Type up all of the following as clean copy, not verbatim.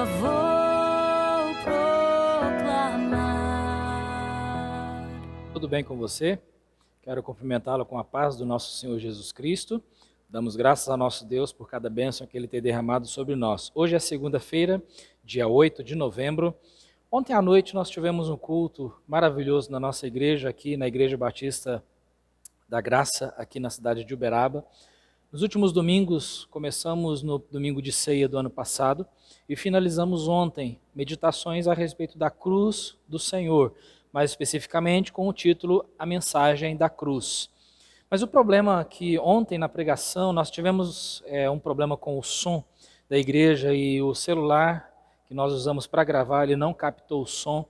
tua vou proclamar. Tudo bem com você? Quero cumprimentá-lo com a paz do nosso Senhor Jesus Cristo. Damos graças ao nosso Deus por cada bênção que Ele tem derramado sobre nós. Hoje é segunda-feira, dia 8 de novembro. Ontem à noite nós tivemos um culto maravilhoso na nossa igreja, aqui na Igreja Batista da Graça, aqui na cidade de Uberaba. Nos últimos domingos, começamos no domingo de ceia do ano passado e finalizamos ontem meditações a respeito da cruz do Senhor, mais especificamente com o título A Mensagem da Cruz. Mas o problema é que ontem na pregação nós tivemos um problema com o som da igreja e o celular que nós usamos para gravar, ele não captou o som.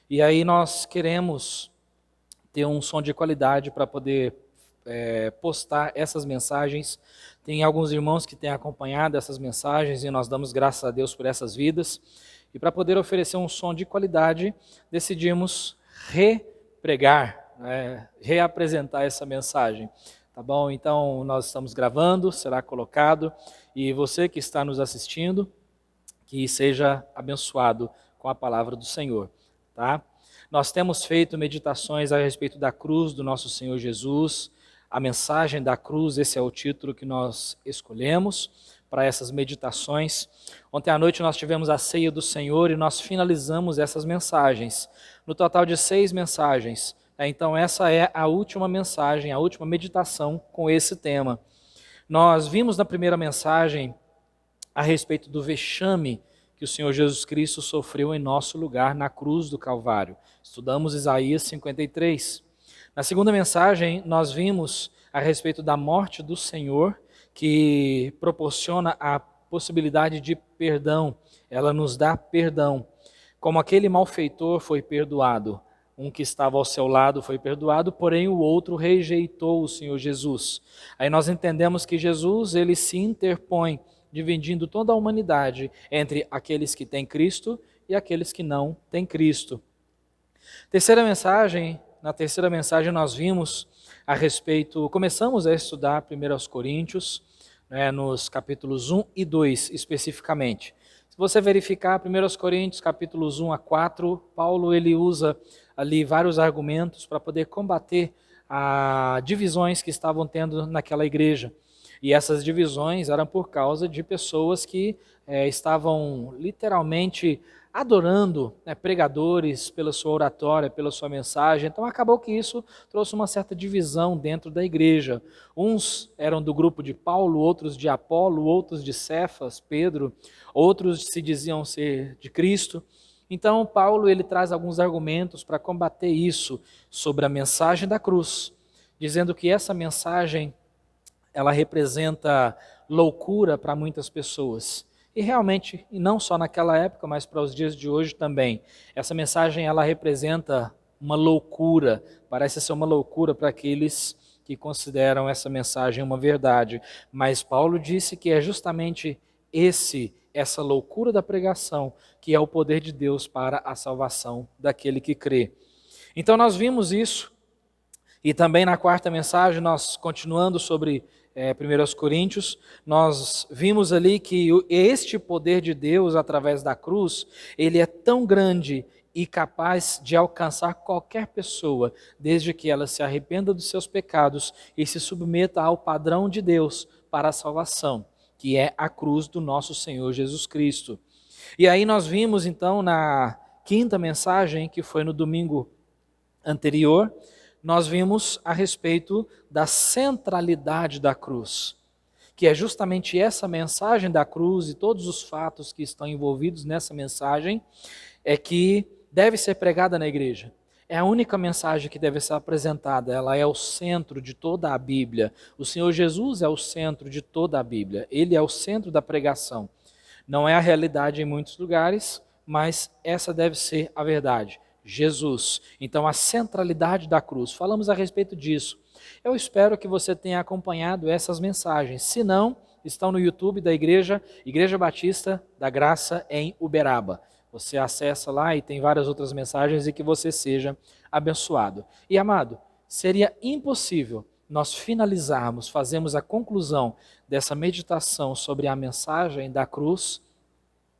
E aí nós queremos ter um som de qualidade para poder postar essas mensagens. Tem alguns irmãos que têm acompanhado essas mensagens e nós damos graças a Deus por essas vidas. E para poder oferecer um som de qualidade, decidimos repregar, reapresentar essa mensagem. Tá bom? Então nós estamos gravando, será colocado, e você que está nos assistindo, que seja abençoado com a palavra do Senhor, tá? Nós temos feito meditações a respeito da cruz do nosso Senhor Jesus, a mensagem da cruz, esse é o título que nós escolhemos para essas meditações. Ontem à noite nós tivemos a ceia do Senhor e nós finalizamos essas mensagens, no total de 6 mensagens. Então essa é a última mensagem, a última meditação com esse tema. Nós vimos na primeira mensagem a respeito do vexame que o Senhor Jesus Cristo sofreu em nosso lugar na cruz do Calvário. Estudamos Isaías 53. Na segunda mensagem, nós vimos a respeito da morte do Senhor, que proporciona a possibilidade de perdão. Ela nos dá perdão. Como aquele malfeitor foi perdoado, um que estava ao seu lado foi perdoado, porém o outro rejeitou o Senhor Jesus. Aí nós entendemos que Jesus, ele se interpõe, dividindo toda a humanidade entre aqueles que têm Cristo e aqueles que não têm Cristo. Na terceira mensagem nós vimos a respeito, começamos a estudar 1 Coríntios, nos capítulos 1 e 2 especificamente. Se você verificar 1 Coríntios capítulos 1 a 4, Paulo ele usa ali vários argumentos para poder combater as divisões que estavam tendo naquela igreja. E essas divisões eram por causa de pessoas que estavam literalmente adorando pregadores pela sua oratória, pela sua mensagem. Então acabou que isso trouxe uma certa divisão dentro da igreja. Uns eram do grupo de Paulo, outros de Apolo, outros de Cefas, Pedro, outros se diziam ser de Cristo. Então Paulo ele traz alguns argumentos para combater isso sobre a mensagem da cruz, dizendo que essa mensagem ela representa loucura para muitas pessoas. E realmente, e não só naquela época, mas para os dias de hoje também. Essa mensagem ela representa uma loucura, parece ser uma loucura para aqueles que consideram essa mensagem uma verdade. Mas Paulo disse que é justamente essa loucura da pregação que é o poder de Deus para a salvação daquele que crê. Então nós vimos isso, e também na quarta mensagem, nós continuando sobre 1 Coríntios, nós vimos ali que este poder de Deus através da cruz, ele é tão grande e capaz de alcançar qualquer pessoa, desde que ela se arrependa dos seus pecados e se submeta ao padrão de Deus para a salvação, que é a cruz do nosso Senhor Jesus Cristo. E aí nós vimos então na quinta mensagem, que foi no domingo anterior, nós vimos a respeito da centralidade da cruz, que é justamente essa mensagem da cruz e todos os fatos que estão envolvidos nessa mensagem é que deve ser pregada na igreja. É a única mensagem que deve ser apresentada, ela é o centro de toda a Bíblia. O Senhor Jesus é o centro de toda a Bíblia, Ele é o centro da pregação. Não é a realidade em muitos lugares, mas essa deve ser a verdade. Jesus. Então a centralidade da cruz, falamos a respeito disso. Eu espero que você tenha acompanhado essas mensagens. Se não, estão no YouTube da Igreja Batista da Graça em Uberaba. Você acessa lá e tem várias outras mensagens e que você seja abençoado. E amado, seria impossível nós finalizarmos, fazermos a conclusão dessa meditação sobre a mensagem da cruz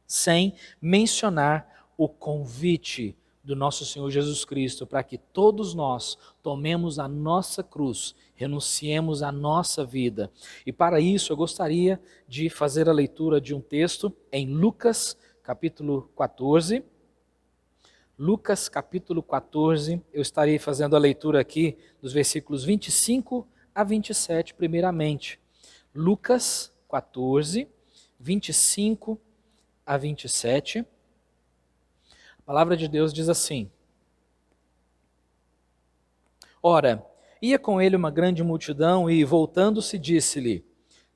sem mencionar o convite do nosso Senhor Jesus Cristo para que todos nós tomemos a nossa cruz, renunciemos à nossa vida. E para isso eu gostaria de fazer a leitura de um texto em Lucas, capítulo 14. Lucas, capítulo 14, eu estarei fazendo a leitura aqui dos versículos 25 a 27, primeiramente. Lucas 14, 25 a 27. A palavra de Deus diz assim: Ora, ia com ele uma grande multidão e, voltando-se, disse-lhe: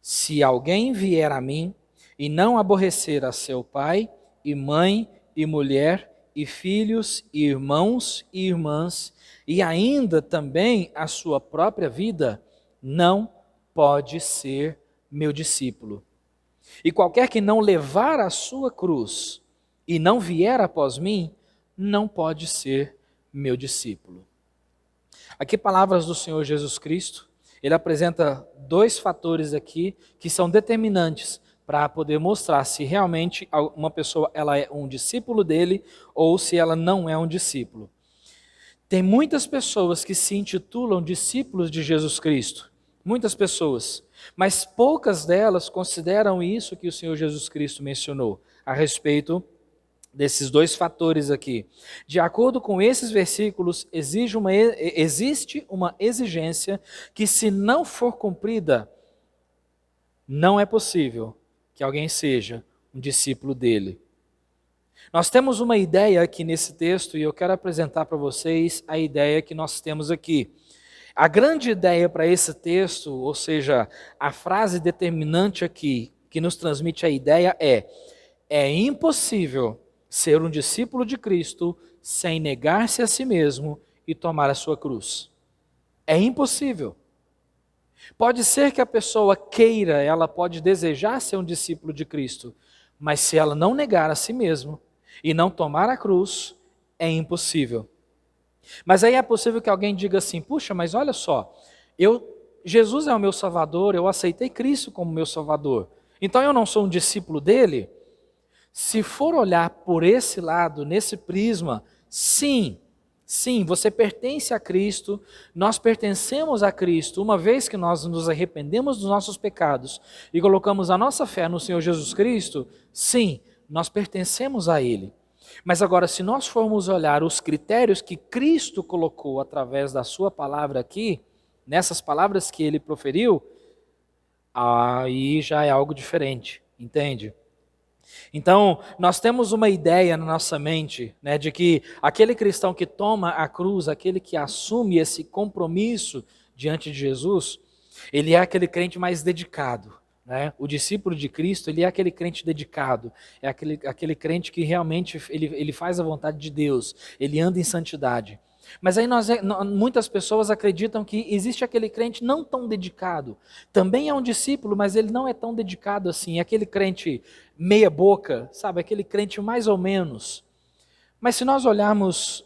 Se alguém vier a mim e não aborrecer a seu pai e mãe e mulher e filhos e irmãos e irmãs, e ainda também a sua própria vida, não pode ser meu discípulo. E qualquer que não levar a sua cruz e não vier após mim, não pode ser meu discípulo. Aqui palavras do Senhor Jesus Cristo, ele apresenta dois fatores aqui que são determinantes para poder mostrar se realmente uma pessoa ela é um discípulo dele ou se ela não é um discípulo. Tem muitas pessoas que se intitulam discípulos de Jesus Cristo, muitas pessoas, mas poucas delas consideram isso que o Senhor Jesus Cristo mencionou a respeito desses dois fatores aqui. De acordo com esses versículos, existe uma exigência que, se não for cumprida, não é possível que alguém seja um discípulo dele. Nós temos uma ideia aqui nesse texto e eu quero apresentar para vocês a ideia que nós temos aqui. A grande ideia para esse texto, ou seja, a frase determinante aqui que nos transmite a ideia é impossível ser um discípulo de Cristo sem negar-se a si mesmo e tomar a sua cruz. É impossível. Pode ser que a pessoa queira, ela pode desejar ser um discípulo de Cristo, mas se ela não negar a si mesmo e não tomar a cruz, é impossível. Mas aí é possível que alguém diga assim: puxa, mas olha só, Jesus é o meu Salvador, eu aceitei Cristo como meu Salvador, então eu não sou um discípulo dele? Se for olhar por esse lado, nesse prisma, sim, você pertence a Cristo, nós pertencemos a Cristo, uma vez que nós nos arrependemos dos nossos pecados e colocamos a nossa fé no Senhor Jesus Cristo, sim, nós pertencemos a Ele. Mas agora, se nós formos olhar os critérios que Cristo colocou através da sua palavra aqui, nessas palavras que Ele proferiu, aí já é algo diferente, entende? Então, nós temos uma ideia na nossa mente, né, de que aquele cristão que toma a cruz, aquele que assume esse compromisso diante de Jesus, ele é aquele crente mais dedicado. Né? O discípulo de Cristo, ele é aquele crente dedicado, é aquele crente que realmente ele faz a vontade de Deus, ele anda em santidade. Mas aí muitas pessoas acreditam que existe aquele crente não tão dedicado. Também é um discípulo, mas ele não é tão dedicado assim. É aquele crente meia boca, sabe? Aquele crente mais ou menos. Mas se nós olharmos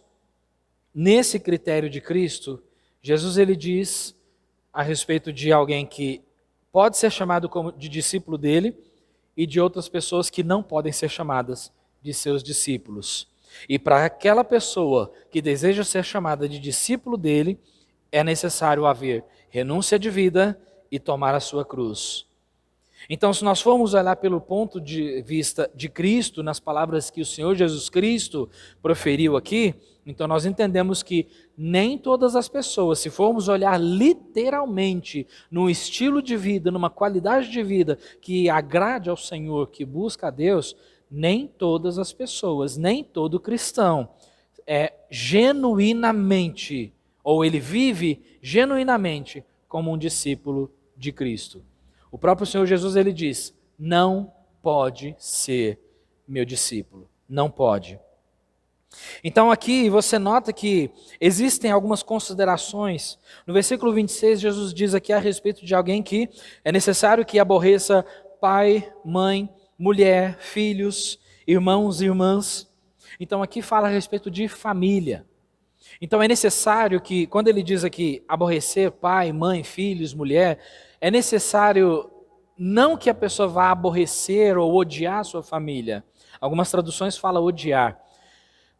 nesse critério de Cristo, Jesus ele diz a respeito de alguém que pode ser chamado como de discípulo dele e de outras pessoas que não podem ser chamadas de seus discípulos. E para aquela pessoa que deseja ser chamada de discípulo dele, é necessário haver renúncia de vida e tomar a sua cruz. Então, se nós formos olhar pelo ponto de vista de Cristo, nas palavras que o Senhor Jesus Cristo proferiu aqui, então nós entendemos que nem todas as pessoas, se formos olhar literalmente num estilo de vida, numa qualidade de vida que agrade ao Senhor, que busca a Deus, nem todas as pessoas, nem todo cristão é genuinamente, ou ele vive genuinamente como um discípulo de Cristo. O próprio Senhor Jesus ele diz: não pode ser meu discípulo, não pode. Então aqui você nota que existem algumas considerações. No versículo 26, Jesus diz aqui a respeito de alguém que é necessário que aborreça pai, mãe, mulher, filhos, irmãos e irmãs. Então aqui fala a respeito de família. Então é necessário que, quando ele diz aqui aborrecer pai, mãe, filhos, mulher, é necessário Não que a pessoa vá aborrecer ou odiar a sua família. Algumas traduções falam odiar.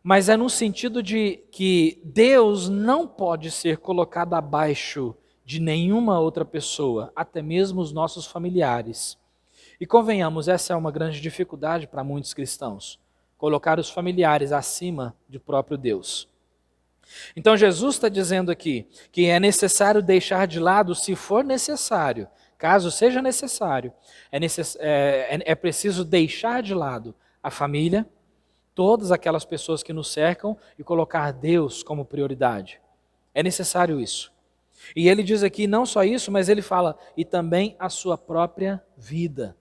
Mas é no sentido de que Deus não pode ser colocado abaixo de nenhuma outra pessoa, até mesmo os nossos familiares. E convenhamos, essa é uma grande dificuldade para muitos cristãos, colocar os familiares acima do próprio Deus. Então Jesus está dizendo aqui que é necessário deixar de lado, se for necessário, caso seja necessário, é preciso deixar de lado a família, todas aquelas pessoas que nos cercam e colocar Deus como prioridade. É necessário isso. E ele diz aqui não só isso, mas ele fala, e também a sua própria vida.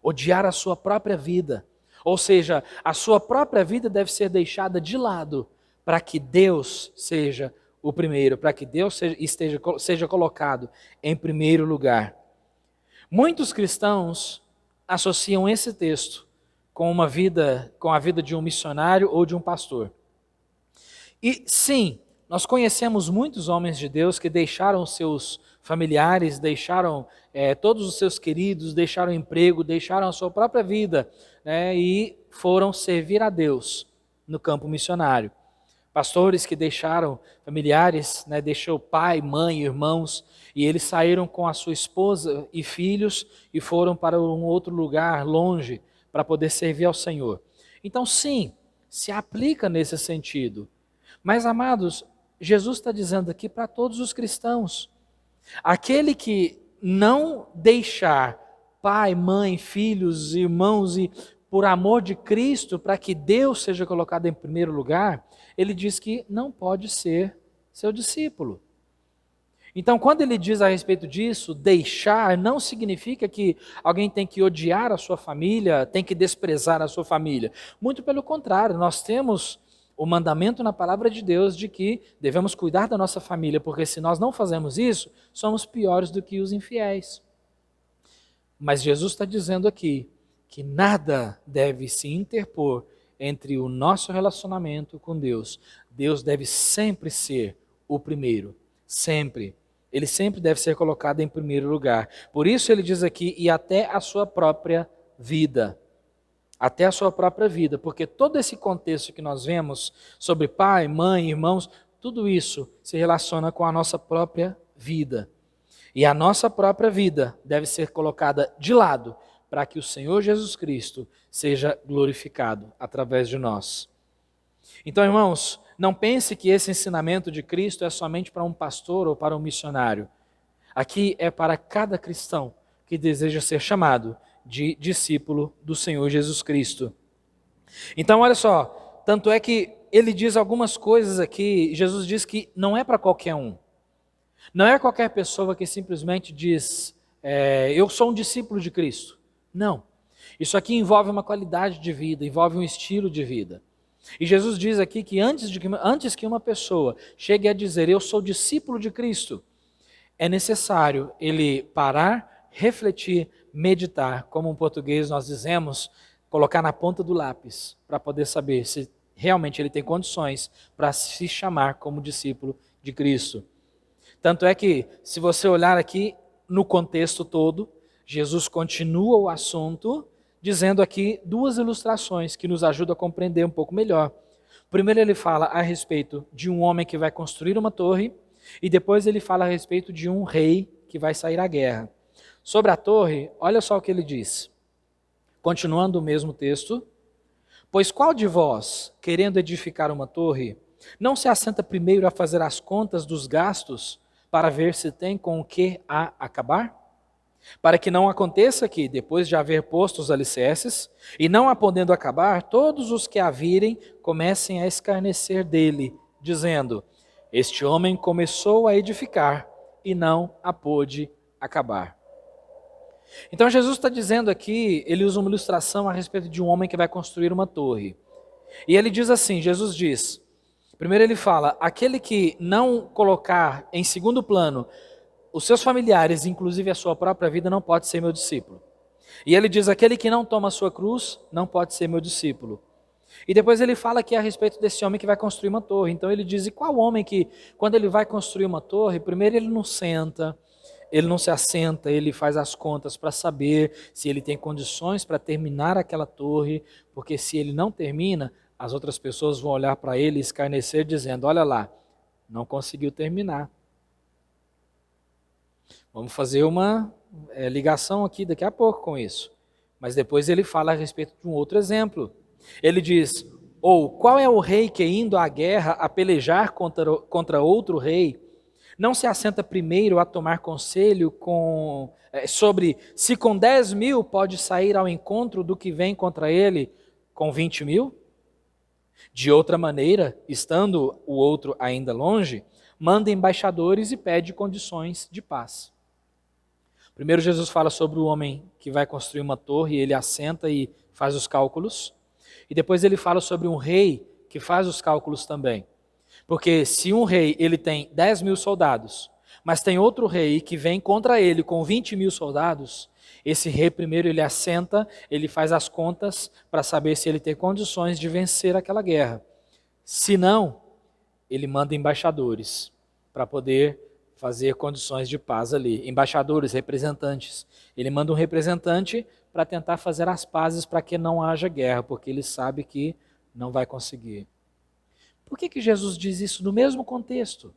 Odiar a sua própria vida. Ou seja, a sua própria vida deve ser deixada de lado para que Deus seja o primeiro, para que Deus seja colocado em primeiro lugar. Muitos cristãos associam esse texto com a vida de um missionário ou de um pastor. E sim, nós conhecemos muitos homens de Deus que deixaram seus familiares, deixaram todos os seus queridos, deixaram o emprego, deixaram a sua própria vida, né, e foram servir a Deus no campo missionário. Pastores que deixaram familiares, né, deixou pai, mãe, irmãos, e eles saíram com a sua esposa e filhos e foram para um outro lugar longe para poder servir ao Senhor. Então sim, se aplica nesse sentido. Mas amados, Jesus está dizendo aqui para todos os cristãos, aquele que não deixar pai, mãe, filhos, irmãos e por amor de Cristo, para que Deus seja colocado em primeiro lugar, ele diz que não pode ser seu discípulo. Então, quando ele diz a respeito disso, deixar, não significa que alguém tem que odiar a sua família, tem que desprezar a sua família. Muito pelo contrário, nós temos o mandamento na palavra de Deus de que devemos cuidar da nossa família, porque se nós não fazemos isso, somos piores do que os infiéis. Mas Jesus está dizendo aqui que nada deve se interpor entre o nosso relacionamento com Deus. Deus deve sempre ser o primeiro, sempre. Ele sempre deve ser colocado em primeiro lugar. Por isso ele diz aqui, e até a sua própria vida. Até a sua própria vida, porque todo esse contexto que nós vemos sobre pai, mãe, irmãos, tudo isso se relaciona com a nossa própria vida. E a nossa própria vida deve ser colocada de lado para que o Senhor Jesus Cristo seja glorificado através de nós. Então, irmãos, não pense que esse ensinamento de Cristo é somente para um pastor ou para um missionário. Aqui é para cada cristão que deseja ser chamado de discípulo do Senhor Jesus Cristo. Então, olha só, tanto é que ele diz algumas coisas aqui, Jesus diz que não é para qualquer um. Não é qualquer pessoa que simplesmente diz, eu sou um discípulo de Cristo. Não. Isso aqui envolve uma qualidade de vida, envolve um estilo de vida. E Jesus diz aqui que antes que uma pessoa chegue a dizer, eu sou discípulo de Cristo, é necessário ele parar, refletir, meditar, como em português nós dizemos, colocar na ponta do lápis, para poder saber se realmente ele tem condições para se chamar como discípulo de Cristo. Tanto é que, se você olhar aqui no contexto todo, Jesus continua o assunto, dizendo aqui duas ilustrações que nos ajudam a compreender um pouco melhor. Primeiro ele fala a respeito de um homem que vai construir uma torre, e depois ele fala a respeito de um rei que vai sair à guerra. Sobre a torre, olha só o que ele diz. Continuando o mesmo texto. Pois qual de vós, querendo edificar uma torre, não se assenta primeiro a fazer as contas dos gastos, para ver se tem com o que a acabar? Para que não aconteça que, depois de haver posto os alicerces, e não a podendo acabar, todos os que a virem comecem a escarnecer dele, dizendo, este homem começou a edificar e não a pôde acabar. Então Jesus está dizendo aqui, ele usa uma ilustração a respeito de um homem que vai construir uma torre. E ele diz assim, Jesus diz, primeiro ele fala, aquele que não colocar em segundo plano os seus familiares, inclusive a sua própria vida, não pode ser meu discípulo. E ele diz, aquele que não toma a sua cruz, não pode ser meu discípulo. E depois ele fala aqui a respeito desse homem que vai construir uma torre. Então ele diz, e qual homem que, quando ele vai construir uma torre, primeiro ele não senta, ele não se assenta, ele faz as contas para saber se ele tem condições para terminar aquela torre, porque se ele não termina, as outras pessoas vão olhar para ele e escarnecer dizendo, olha lá, não conseguiu terminar. Vamos fazer uma ligação aqui daqui a pouco com isso. Mas depois ele fala a respeito de um outro exemplo. Ele diz, ou qual é o rei que indo à guerra a pelejar contra outro rei, não se assenta primeiro a tomar conselho sobre se com 10.000 pode sair ao encontro do que vem contra ele com 20.000? De outra maneira, estando o outro ainda longe, manda embaixadores e pede condições de paz. Primeiro Jesus fala sobre o homem que vai construir uma torre, ele assenta e faz os cálculos. E depois ele fala sobre um rei que faz os cálculos também. Porque se um rei ele tem 10.000 soldados, mas tem outro rei que vem contra ele com 20.000 soldados, esse rei primeiro ele assenta, ele faz as contas para saber se ele tem condições de vencer aquela guerra. Se não, ele manda embaixadores para poder fazer condições de paz ali. Embaixadores, representantes. Ele manda um representante para tentar fazer as pazes para que não haja guerra, porque ele sabe que não vai conseguir. Por que Jesus diz isso no mesmo contexto?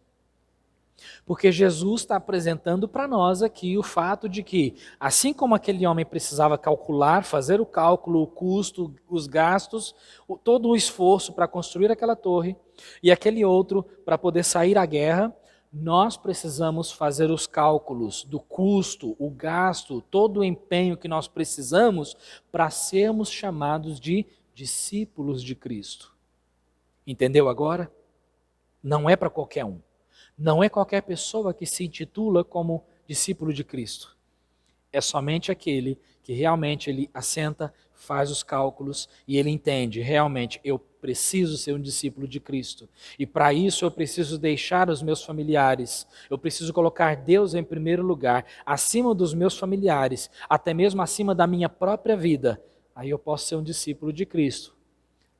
Porque Jesus está apresentando para nós aqui o fato de que, assim como aquele homem precisava calcular, fazer o cálculo, o custo, os gastos, todo o esforço para construir aquela torre, e aquele outro para poder sair à guerra, nós precisamos fazer os cálculos do custo, o gasto, todo o empenho que nós precisamos para sermos chamados de discípulos de Cristo. Entendeu agora? Não é para qualquer um. Não é qualquer pessoa que se intitula como discípulo de Cristo. É somente aquele que realmente ele assenta, faz os cálculos e ele entende, realmente, eu preciso ser um discípulo de Cristo. E para isso eu preciso deixar os meus familiares, eu preciso colocar Deus em primeiro lugar, acima dos meus familiares, até mesmo acima da minha própria vida. Aí eu posso ser um discípulo de Cristo.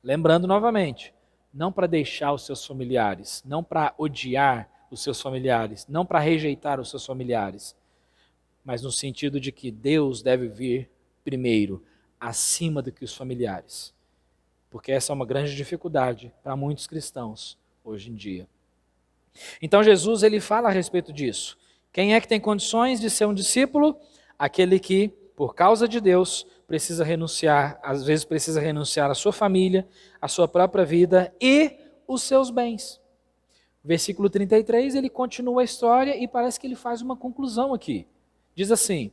Lembrando novamente, não para deixar os seus familiares, não para odiar os seus familiares, não para rejeitar os seus familiares, mas no sentido de que Deus deve vir primeiro, acima do que os familiares. Porque essa é uma grande dificuldade para muitos cristãos hoje em dia. Então Jesus ele fala a respeito disso. Quem é que tem condições de ser um discípulo? Aquele que, por causa de Deus, precisa renunciar, às vezes precisa renunciar à sua família, à sua própria vida e os seus bens. Versículo 33, ele continua a história e parece que ele faz uma conclusão aqui. Diz assim,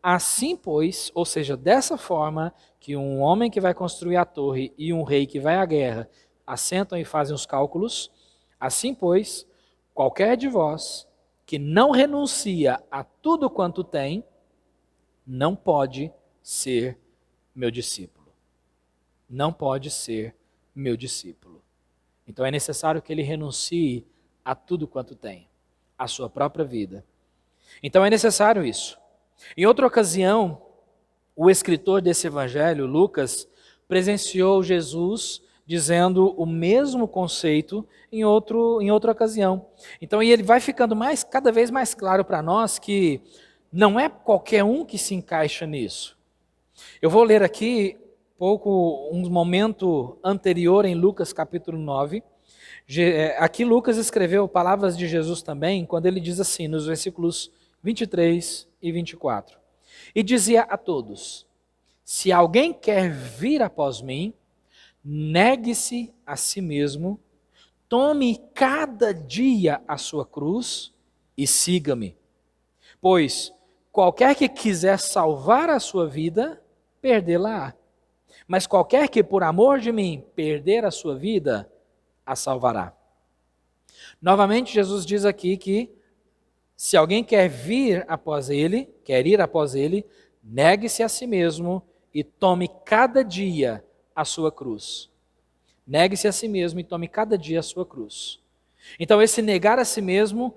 assim pois, ou seja, dessa forma que um homem que vai construir a torre e um rei que vai à guerra assentam e fazem os cálculos, assim pois, qualquer de vós que não renuncia a tudo quanto tem, não pode ser meu discípulo. Não pode ser meu discípulo. Então é necessário que ele renuncie a tudo quanto tem, a sua própria vida. Então é necessário isso. Em outra ocasião, o escritor desse evangelho, Lucas, presenciou Jesus dizendo o mesmo conceito em outra ocasião. Então ele vai ficando cada vez mais claro para nós que não é qualquer um que se encaixa nisso. Eu vou ler aqui um momento anterior em Lucas capítulo 9. Aqui Lucas escreveu palavras de Jesus também, quando ele diz assim, nos versículos 23 e 24. E dizia a todos, se alguém quer vir após mim, negue-se a si mesmo, tome cada dia a sua cruz e siga-me. Pois qualquer que quiser salvar a sua vida, perdê-la-á. Mas qualquer que por amor de mim perder a sua vida, a salvará. Novamente Jesus diz aqui que se alguém quer ir após ele, negue-se a si mesmo e tome cada dia a sua cruz. Negue-se a si mesmo e tome cada dia a sua cruz. Então esse negar a si mesmo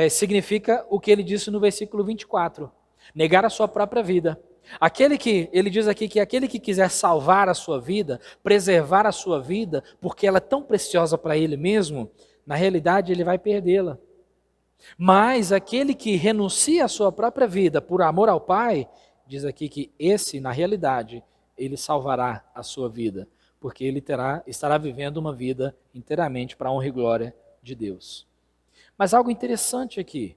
significa o que ele disse no versículo 24. Negar a sua própria vida. Ele diz aqui que aquele que quiser salvar a sua vida, preservar a sua vida, porque ela é tão preciosa para ele mesmo, na realidade ele vai perdê-la. Mas aquele que renuncia à sua própria vida por amor ao Pai, diz aqui que esse, na realidade, ele salvará a sua vida, porque ele estará vivendo uma vida inteiramente para a honra e glória de Deus. Mas algo interessante aqui,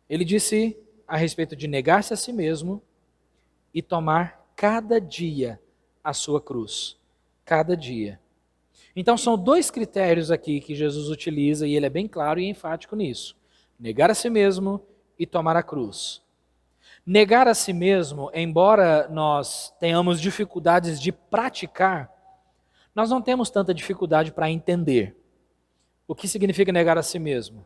ele disse a respeito de negar-se a si mesmo e tomar cada dia a sua cruz. Cada dia. Então são dois critérios aqui que Jesus utiliza e ele é bem claro e enfático nisso. Negar a si mesmo e tomar a cruz. Negar a si mesmo, embora nós tenhamos dificuldades de praticar, nós não temos tanta dificuldade para entender. O que significa negar a si mesmo?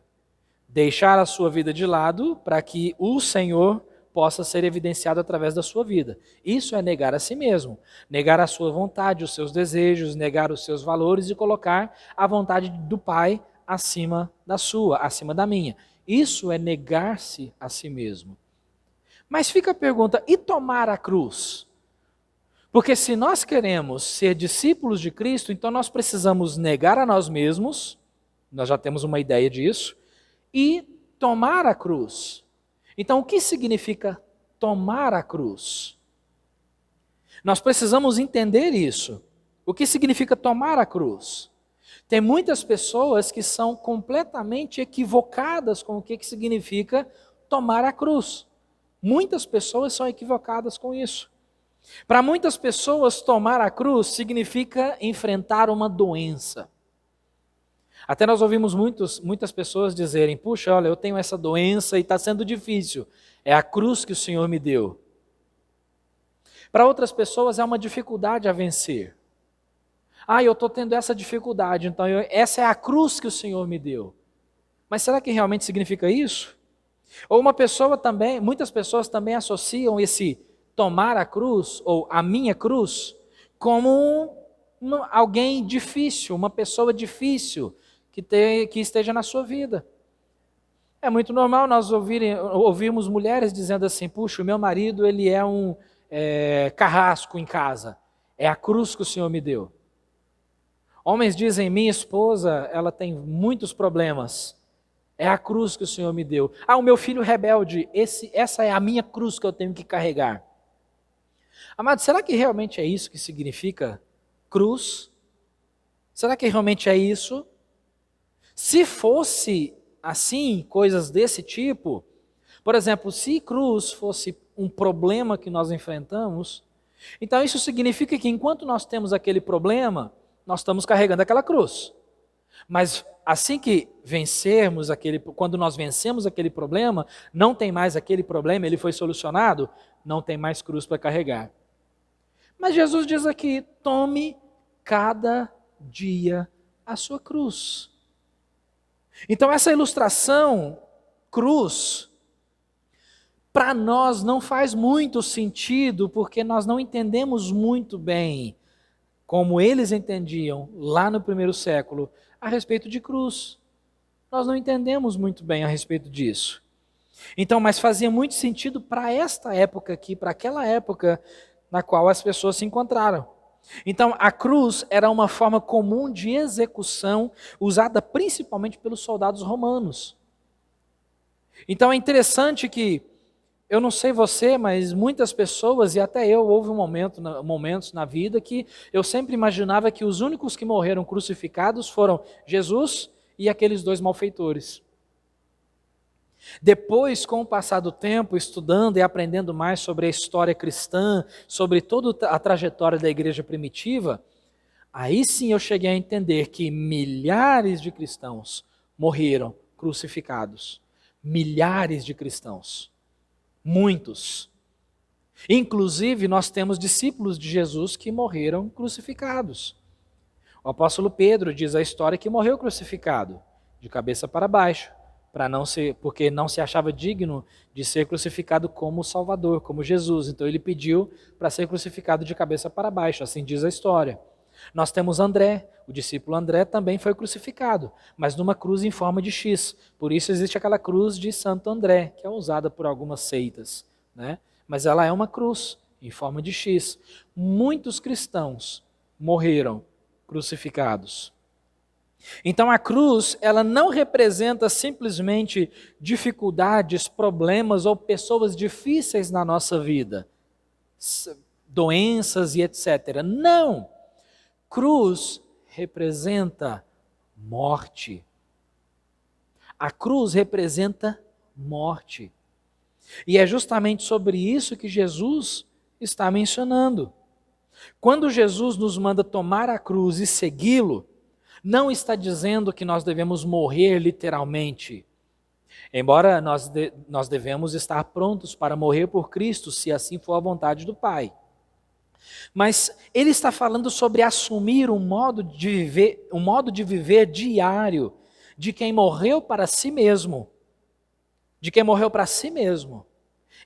Deixar a sua vida de lado para que o Senhor possa ser evidenciado através da sua vida. Isso é negar a si mesmo. Negar a sua vontade, os seus desejos, negar os seus valores e colocar a vontade do Pai acima da sua, acima da minha. Isso é negar-se a si mesmo. Mas fica a pergunta, e tomar a cruz? Porque se nós queremos ser discípulos de Cristo, então nós precisamos negar a nós mesmos, nós já temos uma ideia disso, e tomar a cruz. Então, o que significa tomar a cruz? Nós precisamos entender isso. O que significa tomar a cruz? Tem muitas pessoas que são completamente equivocadas com o que significa tomar a cruz. Muitas pessoas são equivocadas com isso. Para muitas pessoas, tomar a cruz significa enfrentar uma doença. Até nós ouvimos muitas pessoas dizerem, puxa, olha, eu tenho essa doença e está sendo difícil. É a cruz que o Senhor me deu. Para outras pessoas é uma dificuldade a vencer. Eu estou tendo essa dificuldade, então essa é a cruz que o Senhor me deu. Mas será que realmente significa isso? Ou muitas pessoas também associam esse tomar a cruz, ou a minha cruz, como alguém difícil, uma pessoa difícil, que esteja na sua vida. É muito normal nós ouvirmos mulheres dizendo assim, puxa, o meu marido ele é um carrasco em casa, é a cruz que o Senhor me deu. Homens dizem, minha esposa, ela tem muitos problemas, é a cruz que o Senhor me deu. O meu filho rebelde, essa é a minha cruz que eu tenho que carregar. Amado, será que realmente é isso que significa cruz? Será que realmente é isso? Se fosse assim, coisas desse tipo, por exemplo, se cruz fosse um problema que nós enfrentamos, então isso significa que enquanto nós temos aquele problema, nós estamos carregando aquela cruz. Mas assim que quando nós vencemos aquele problema, não tem mais aquele problema, ele foi solucionado, não tem mais cruz para carregar. Mas Jesus diz aqui, tome cada dia a sua cruz. Então essa ilustração, cruz, para nós não faz muito sentido, porque nós não entendemos muito bem, como eles entendiam lá no primeiro século, a respeito de cruz. Nós não entendemos muito bem a respeito disso. Então, mas fazia muito sentido para esta época aqui, para aquela época na qual as pessoas se encontraram. Então, a cruz era uma forma comum de execução, usada principalmente pelos soldados romanos. Então, é interessante que, eu não sei você, mas muitas pessoas, e até eu, houve momentos na vida que eu sempre imaginava que os únicos que morreram crucificados foram Jesus e aqueles dois malfeitores. Depois, com o passar do tempo, estudando e aprendendo mais sobre a história cristã, sobre toda a trajetória da igreja primitiva, aí sim eu cheguei a entender que milhares de cristãos morreram crucificados. Milhares de cristãos. Muitos. Inclusive, nós temos discípulos de Jesus que morreram crucificados. O apóstolo Pedro diz a história que morreu crucificado, de cabeça para baixo. Porque não se achava digno de ser crucificado como Salvador, como Jesus. Então ele pediu para ser crucificado de cabeça para baixo, assim diz a história. Nós temos André, o discípulo André também foi crucificado, mas numa cruz em forma de X. Por isso existe aquela cruz de Santo André, que é usada por algumas seitas, né? Mas ela é uma cruz em forma de X. Muitos cristãos morreram crucificados. Então a cruz, ela não representa simplesmente dificuldades, problemas ou pessoas difíceis na nossa vida, doenças e etc. Não! Cruz representa morte. A cruz representa morte. E é justamente sobre isso que Jesus está mencionando. Quando Jesus nos manda tomar a cruz e segui-lo, não está dizendo que nós devemos morrer literalmente. Embora nós devemos estar prontos para morrer por Cristo, se assim for a vontade do Pai. Mas ele está falando sobre assumir um modo de viver diário de quem morreu para si mesmo. De quem morreu para si mesmo.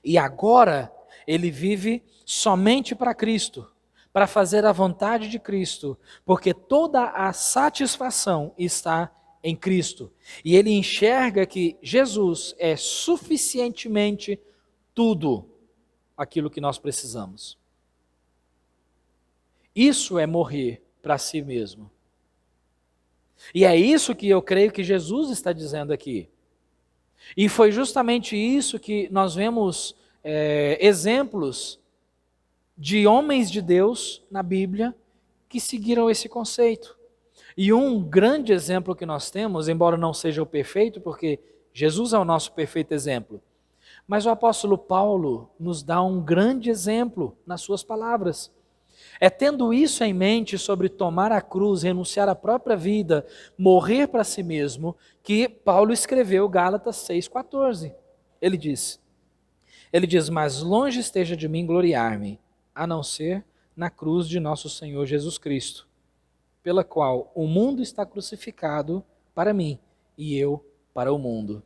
E agora ele vive somente para Cristo, para fazer a vontade de Cristo, porque toda a satisfação está em Cristo. E ele enxerga que Jesus é suficientemente tudo aquilo que nós precisamos. Isso é morrer para si mesmo. E é isso que eu creio que Jesus está dizendo aqui. E foi justamente isso que nós vemos exemplos de homens de Deus na Bíblia que seguiram esse conceito. E um grande exemplo que nós temos, embora não seja o perfeito, porque Jesus é o nosso perfeito exemplo, mas o apóstolo Paulo nos dá um grande exemplo nas suas palavras. É tendo isso em mente sobre tomar a cruz, renunciar à própria vida, morrer para si mesmo, que Paulo escreveu Gálatas 6,14. Ele diz, mas longe esteja de mim gloriar-me, a não ser na cruz de nosso Senhor Jesus Cristo, pela qual o mundo está crucificado para mim e eu para o mundo.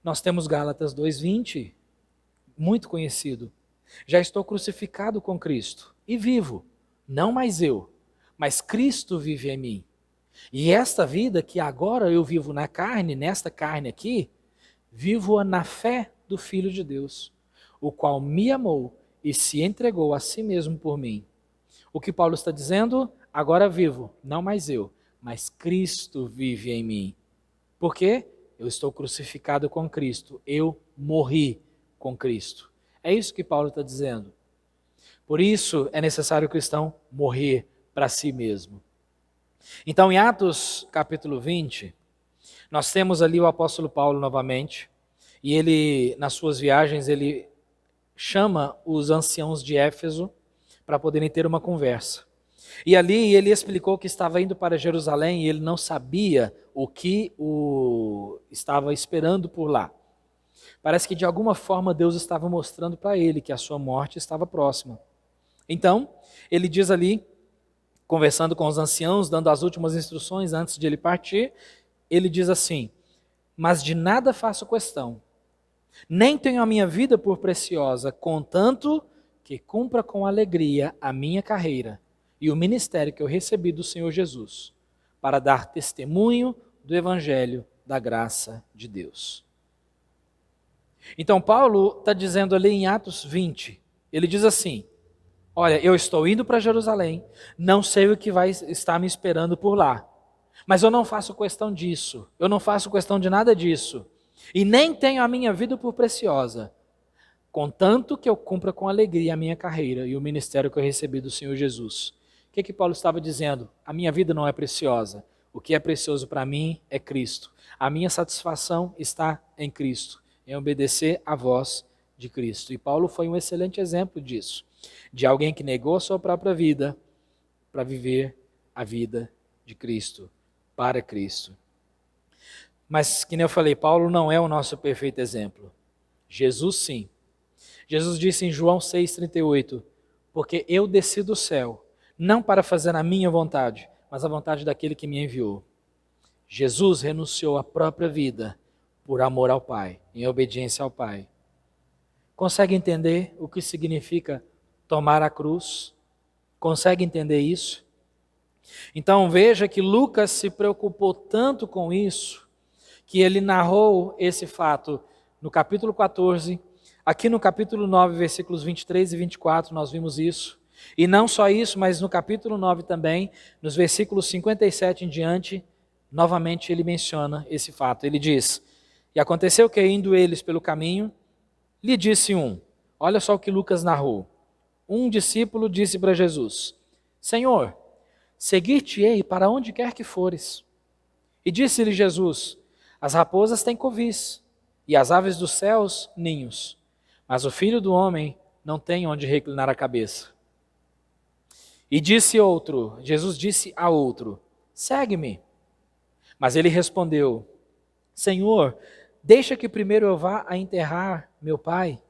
Nós temos Gálatas 2,20, muito conhecido. Já estou crucificado com Cristo e vivo, não mais eu, mas Cristo vive em mim. E esta vida que agora eu vivo na carne, nesta carne aqui, vivo-a na fé do Filho de Deus, o qual me amou e se entregou a si mesmo por mim. O que Paulo está dizendo? Agora vivo, não mais eu, mas Cristo vive em mim. Por quê? Eu estou crucificado com Cristo, eu morri com Cristo. É isso que Paulo está dizendo. Por isso é necessário o cristão morrer para si mesmo. Então, em Atos capítulo 20, nós temos ali o apóstolo Paulo novamente, e ele, nas suas viagens, ele chama os anciãos de Éfeso para poderem ter uma conversa. E ali ele explicou que estava indo para Jerusalém e ele não sabia o que o estava esperando por lá. Parece que de alguma forma Deus estava mostrando para ele que a sua morte estava próxima. Então, ele diz ali, conversando com os anciãos, dando as últimas instruções antes de ele partir, ele diz assim: mas de nada faço questão, nem tenho a minha vida por preciosa, contanto que cumpra com alegria a minha carreira e o ministério que eu recebi do Senhor Jesus, para dar testemunho do Evangelho da graça de Deus. Então Paulo está dizendo ali em Atos 20, ele diz assim: olha, eu estou indo para Jerusalém, não sei o que vai estar me esperando por lá, mas eu não faço questão disso, eu não faço questão de nada disso, e nem tenho a minha vida por preciosa, contanto que eu cumpra com alegria a minha carreira e o ministério que eu recebi do Senhor Jesus. O que Paulo estava dizendo? A minha vida não é preciosa, o que é precioso para mim é Cristo, a minha satisfação está em Cristo, em obedecer à voz de Cristo. E Paulo foi um excelente exemplo disso, de alguém que negou a sua própria vida para viver a vida de Cristo, para Cristo. Mas, que nem eu falei, Paulo não é o nosso perfeito exemplo. Jesus sim. Jesus disse em João 6,38, porque eu desci do céu, não para fazer a minha vontade, mas a vontade daquele que me enviou. Jesus renunciou à própria vida por amor ao Pai, em obediência ao Pai. Consegue entender o que significa tomar a cruz? Consegue entender isso? Então veja que Lucas se preocupou tanto com isso, que ele narrou esse fato no capítulo 14, aqui no capítulo 9, versículos 23 e 24, nós vimos isso. E não só isso, mas no capítulo 9 também, nos versículos 57 em diante, novamente ele menciona esse fato. Ele diz: e aconteceu que, indo eles pelo caminho, lhe disse um, olha só o que Lucas narrou, um discípulo disse para Jesus: Senhor, seguir-te-ei para onde quer que fores. E disse-lhe Jesus: as raposas têm covis, e as aves dos céus ninhos, mas o Filho do Homem não tem onde reclinar a cabeça. E disse outro, Jesus disse a outro: segue-me. Mas ele respondeu: Senhor, deixa que primeiro eu vá a enterrar meu pai.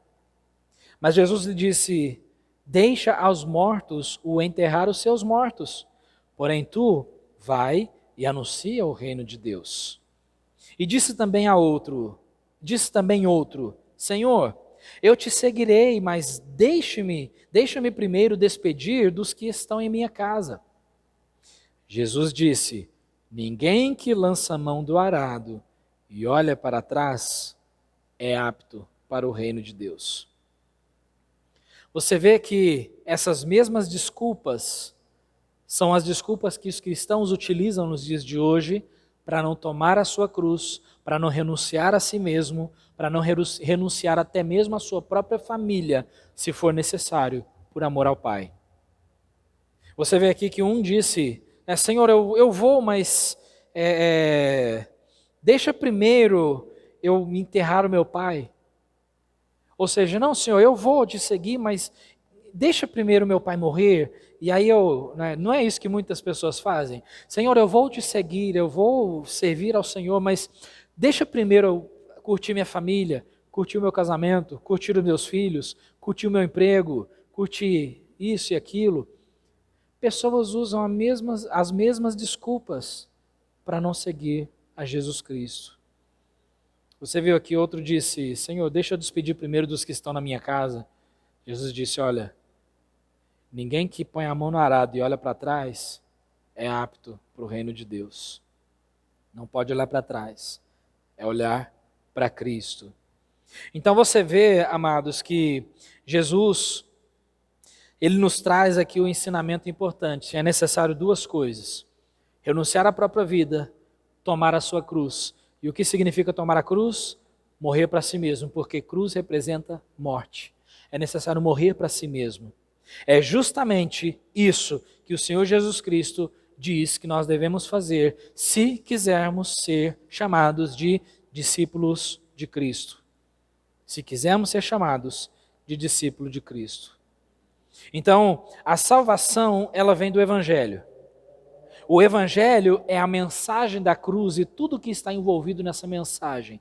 Mas Jesus lhe disse: deixa aos mortos o enterrar os seus mortos. Porém tu, vai e anuncia o reino de Deus. E disse também outro, Senhor, eu te seguirei, mas deixa-me primeiro despedir dos que estão em minha casa. Jesus disse: ninguém que lança a mão do arado e olha para trás é apto para o reino de Deus. Você vê que essas mesmas desculpas são as desculpas que os cristãos utilizam nos dias de hoje para não tomar a sua cruz, para não renunciar a si mesmo, para não renunciar até mesmo à sua própria família, se for necessário, por amor ao Pai. Você vê aqui que um disse: Senhor, eu vou, mas deixa primeiro eu enterrar o meu pai. Ou seja, não, Senhor, eu vou te seguir, mas deixa primeiro meu pai morrer, e aí não é isso que muitas pessoas fazem? Senhor, eu vou te seguir, eu vou servir ao Senhor, mas deixa primeiro eu curtir minha família, curtir o meu casamento, curtir os meus filhos, curtir o meu emprego, curtir isso e aquilo. Pessoas usam as mesmas desculpas para não seguir a Jesus Cristo. Você viu aqui, outro disse: Senhor, deixa eu despedir primeiro dos que estão na minha casa. Jesus disse: olha, ninguém que põe a mão no arado e olha para trás é apto para o reino de Deus. Não pode olhar para trás, é olhar para Cristo. Então você vê, amados, que Jesus, ele nos traz aqui um ensinamento importante. É necessário duas coisas: renunciar à própria vida, tomar a sua cruz. E o que significa tomar a cruz? Morrer para si mesmo, porque cruz representa morte. É necessário morrer para si mesmo. É justamente isso que o Senhor Jesus Cristo diz que nós devemos fazer se quisermos ser chamados de discípulos de Cristo. Se quisermos ser chamados de discípulo de Cristo. Então, a salvação, ela vem do Evangelho. O Evangelho é a mensagem da cruz e tudo que está envolvido nessa mensagem.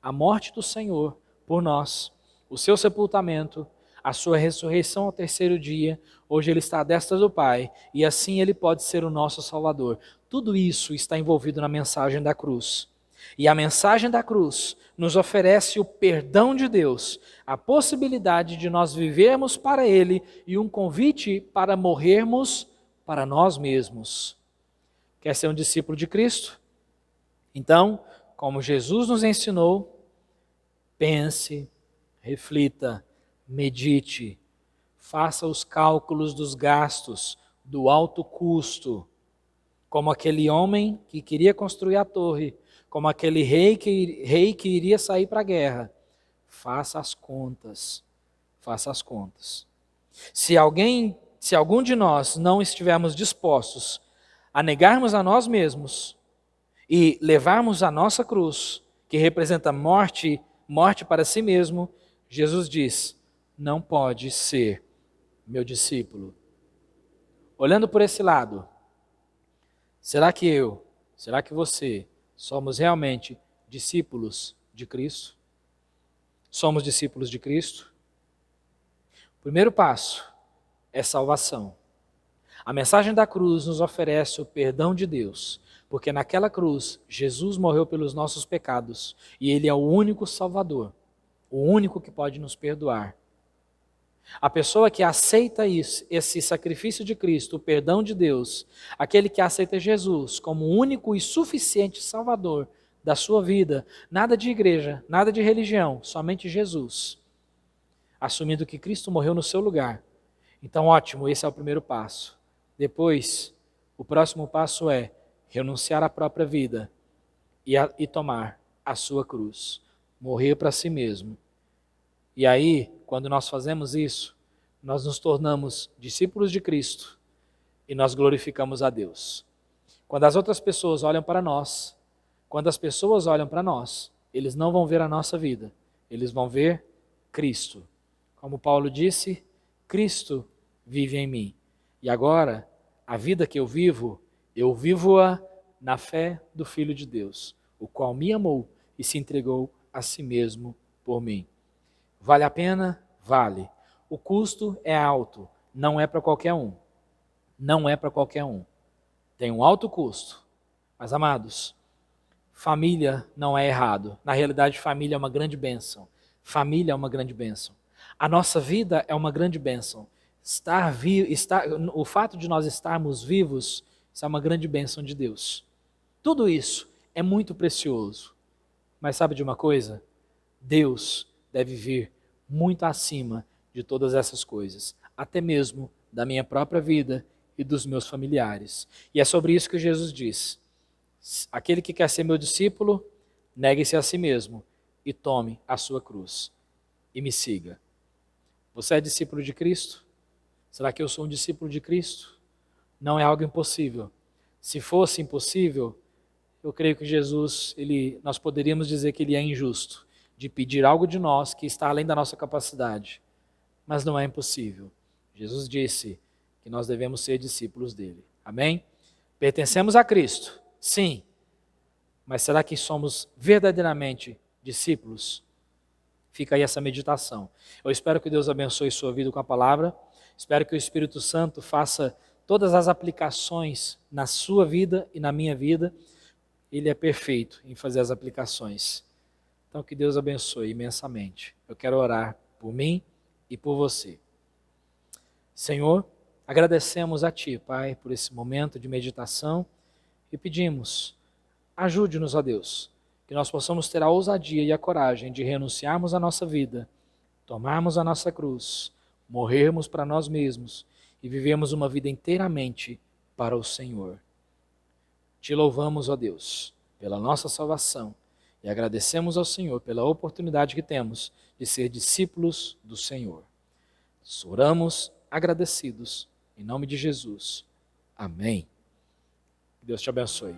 A morte do Senhor por nós, o seu sepultamento, a sua ressurreição ao terceiro dia, hoje ele está à destra do Pai, e assim ele pode ser o nosso Salvador. Tudo isso está envolvido na mensagem da cruz. E a mensagem da cruz nos oferece o perdão de Deus, a possibilidade de nós vivermos para Ele e um convite para morrermos para nós mesmos. Quer ser um discípulo de Cristo? Então, como Jesus nos ensinou, pense, reflita, medite, faça os cálculos dos gastos, do alto custo, como aquele homem que queria construir a torre, como aquele rei que iria sair para a guerra. Faça as contas, faça as contas. Se algum de nós não estivermos dispostos a negarmos a nós mesmos e levarmos a nossa cruz, que representa morte para si mesmo, Jesus diz: não pode ser meu discípulo. Olhando por esse lado, será que você somos realmente discípulos de Cristo? Somos discípulos de Cristo? O primeiro passo é salvação. A mensagem da cruz nos oferece o perdão de Deus, porque naquela cruz Jesus morreu pelos nossos pecados e Ele é o único Salvador, o único que pode nos perdoar. A pessoa que aceita esse sacrifício de Cristo, o perdão de Deus, aquele que aceita Jesus como o único e suficiente Salvador da sua vida, nada de igreja, nada de religião, somente Jesus, assumindo que Cristo morreu no seu lugar. Então, ótimo, esse é o primeiro passo. Depois, o próximo passo é renunciar à própria vida e tomar a sua cruz, morrer para si mesmo. E aí, quando nós fazemos isso, nós nos tornamos discípulos de Cristo e nós glorificamos a Deus. Quando as outras pessoas olham para nós, eles não vão ver a nossa vida, eles vão ver Cristo. Como Paulo disse, Cristo vive em mim. E agora, a vida que eu vivo-a na fé do Filho de Deus, o qual me amou e se entregou a si mesmo por mim. Vale a pena? Vale. O custo é alto, não é para qualquer um. Não é para qualquer um. Tem um alto custo. Mas, amados, família não é errado. Na realidade, família é uma grande bênção. Família é uma grande bênção. A nossa vida é uma grande bênção. O fato de nós estarmos vivos, isso é uma grande bênção de Deus. Tudo isso é muito precioso. Mas sabe de uma coisa? Deus deve vir muito acima de todas essas coisas, até mesmo da minha própria vida e dos meus familiares. E é sobre isso que Jesus diz: aquele que quer ser meu discípulo, negue-se a si mesmo e tome a sua cruz e me siga. Você é discípulo de Cristo? Será que eu sou um discípulo de Cristo? Não é algo impossível. Se fosse impossível, eu creio que Jesus, nós poderíamos dizer que ele é injusto, de pedir algo de nós que está além da nossa capacidade. Mas não é impossível. Jesus disse que nós devemos ser discípulos dele. Amém? Pertencemos a Cristo, sim. Mas será que somos verdadeiramente discípulos? Fica aí essa meditação. Eu espero que Deus abençoe sua vida com a palavra. Espero que o Espírito Santo faça todas as aplicações na sua vida e na minha vida. Ele é perfeito em fazer as aplicações. Então que Deus abençoe imensamente. Eu quero orar por mim e por você. Senhor, agradecemos a Ti, Pai, por esse momento de meditação e pedimos, ajude-nos, ó Deus, que nós possamos ter a ousadia e a coragem de renunciarmos à nossa vida, tomarmos a nossa cruz, morrermos para nós mesmos e vivermos uma vida inteiramente para o Senhor. Te louvamos, ó Deus, pela nossa salvação e agradecemos ao Senhor pela oportunidade que temos de ser discípulos do Senhor. Oramos agradecidos, em nome de Jesus. Amém. Deus te abençoe.